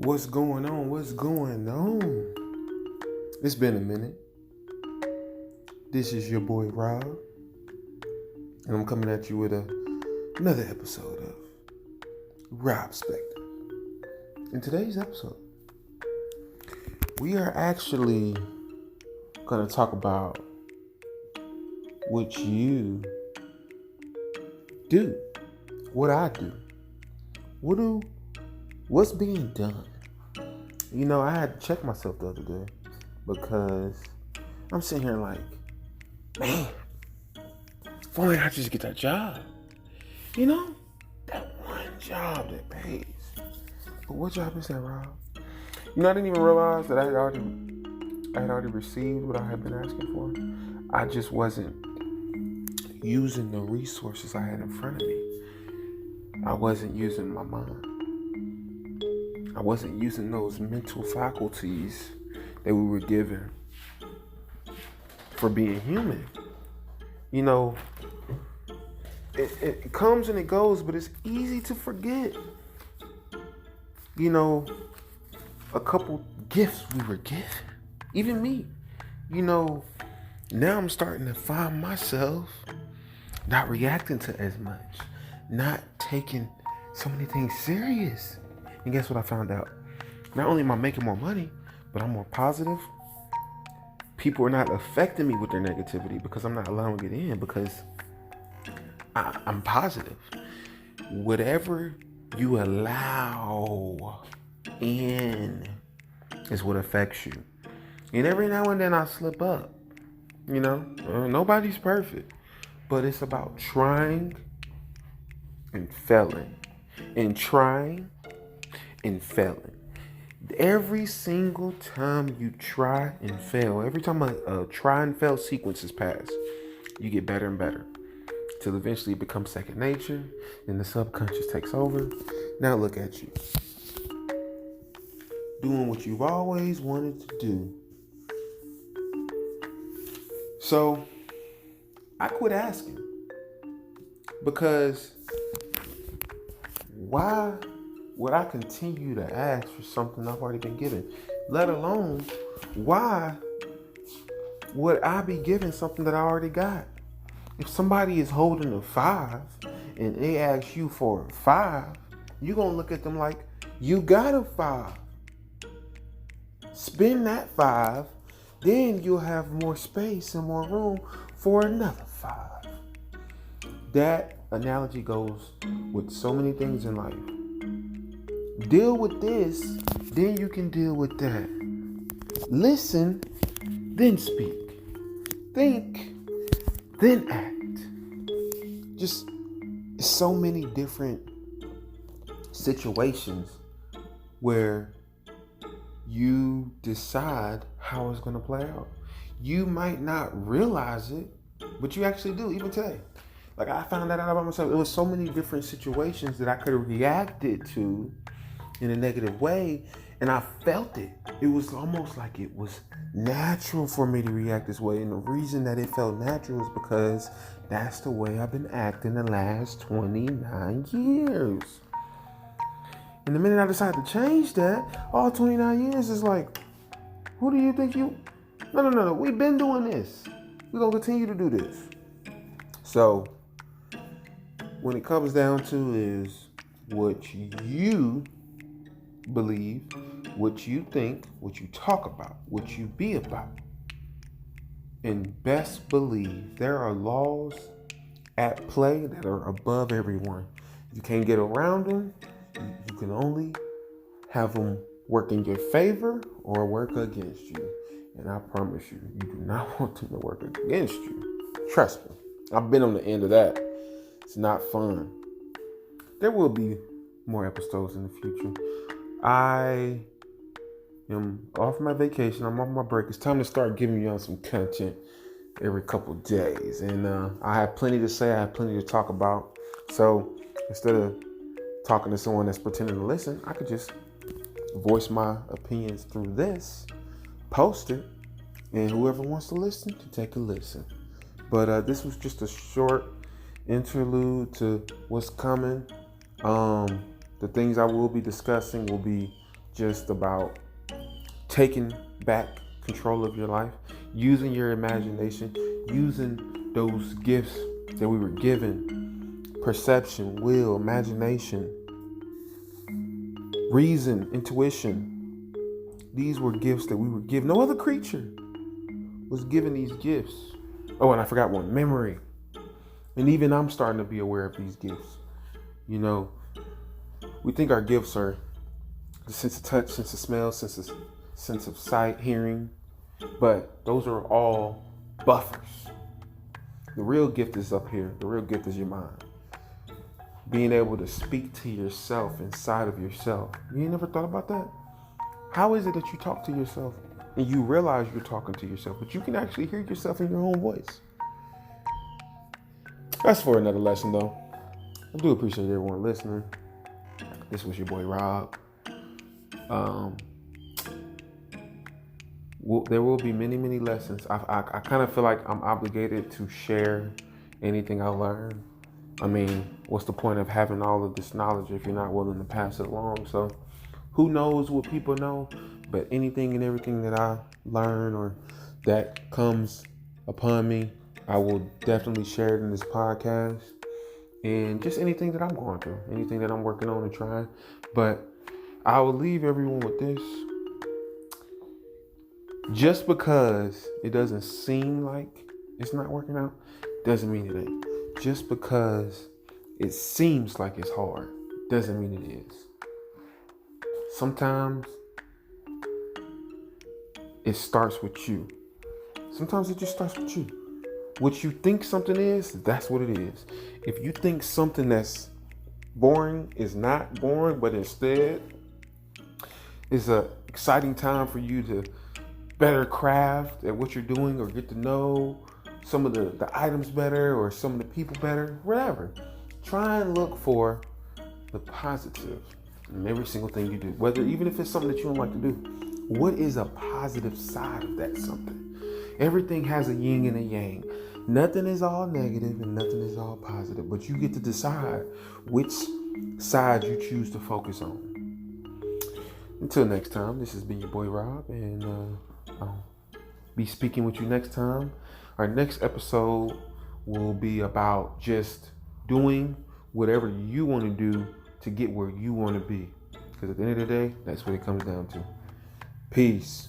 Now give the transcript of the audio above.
What's going on? What's going on? It's been a minute. This is your boy Rob, and I'm coming at you with another episode of Rob Spector. In today's episode, we are actually going to talk about what you do, what I do, what's being done. You know, I had to check myself the other day because I'm sitting here like, man, if only I just get that job. You know, that one job that pays. But what job is that, Rob? You know, I didn't even realize that I had already received what I had been asking for. I just wasn't using the resources I had in front of me. I wasn't using my mind. I wasn't using those mental faculties that we were given for being human. You know, it comes and it goes, but it's easy to forget. You know, a couple gifts we were given. Even me. You know, now I'm starting to find myself not reacting to as much. Not taking so many things serious. And guess what I found out? Not only am I making more money, but I'm more positive. People are not affecting me with their negativity because I'm not allowing it in, because I'm positive. Whatever you allow in is what affects you. And every now and then I slip up. You know, nobody's perfect. But it's about trying and failing. And trying and failing. Every single time you try and fail, every time a try and fail sequence is passed, you get better and better till eventually it becomes second nature and the subconscious takes over. Now look at you, doing what you've always wanted to do. So I quit asking, because why would I continue to ask for something I've already been given? Let alone, why would I be given something that I already got? If somebody is holding a 5 and they ask you for a 5, you're going to look at them like, you got a 5. Spend that 5, then you'll have more space and more room for another 5. That analogy goes with so many things in life. Deal with this, then you can deal with that. Listen, then speak. Think, then act. Just so many different situations where you decide how it's going to play out. You might not realize it, but you actually do, even today. Like, I found that out about myself. It was so many different situations that I could have reacted to in a negative way, and I felt it. It was almost like it was natural for me to react this way, and the reason that it felt natural is because that's the way I've been acting the last 29 years. And the minute I decided to change that, all 29 years is like, who do you think you... No. We've been doing this. We're going to continue to do this. So, when it comes down to is what you believe, what you think, what you talk about, what you be about. And best believe there are laws at play that are above everyone. You can't get around them. You can only have them work in your favor or work against you. And I promise you, you do not want them to work against you. Trust me. I've been on the end of that. It's not fun. There will be more episodes in the future. I am off my vacation. I'm on my break. It's time to start giving y'all some content every couple days. And I have plenty to say. I have plenty to talk about. So instead of talking to someone that's pretending to listen, I could just voice my opinions through this, post it, and whoever wants to listen can take a listen. But this was just a short interlude to what's coming. The things I will be discussing will be just about taking back control of your life, using your imagination, using those gifts that we were given: perception, will, imagination, reason, intuition. These were gifts that we were given. No other creature was given these gifts. Oh, and I forgot one: memory. And even I'm starting to be aware of these gifts. You know, we think our gifts are the sense of touch, sense of smell, sense of sight, hearing, but those are all buffers. The real gift is up here. The real gift is your mind. Being able to speak to yourself inside of yourself. You ain't never thought about that? How is it that you talk to yourself and you realize you're talking to yourself, but you can actually hear yourself in your own voice? That's for another lesson, though. I do appreciate everyone listening. This was your boy Rob. There will be many, many lessons. I kind of feel like I'm obligated to share anything I learn. I mean, what's the point of having all of this knowledge if you're not willing to pass it along? So who knows what people know, but anything and everything that I learn or that comes upon me, I will definitely share it in this podcast. And just anything that I'm going through, anything that I'm working on and trying. But I will leave everyone with this. Just because it doesn't seem like it's not working out, doesn't mean it ain't. Just because it seems like it's hard, doesn't mean it is. Sometimes it starts with you. Sometimes it just starts with you. What you think something is, that's what it is. If you think something that's boring is not boring, but instead is an exciting time for you to better craft at what you're doing or get to know some of the items better or some of the people better, whatever. Try and look for the positive in every single thing you do, whether even if it's something that you don't like to do. What is a positive side of that something? Everything has a yin and a yang. Nothing is all negative and nothing is all positive, but you get to decide which side you choose to focus on. Until next time, this has been your boy Rob, and I'll be speaking with you next time. Our next episode will be about just doing whatever you want to do to get where you want to be. Because at the end of the day, that's what it comes down to. Peace.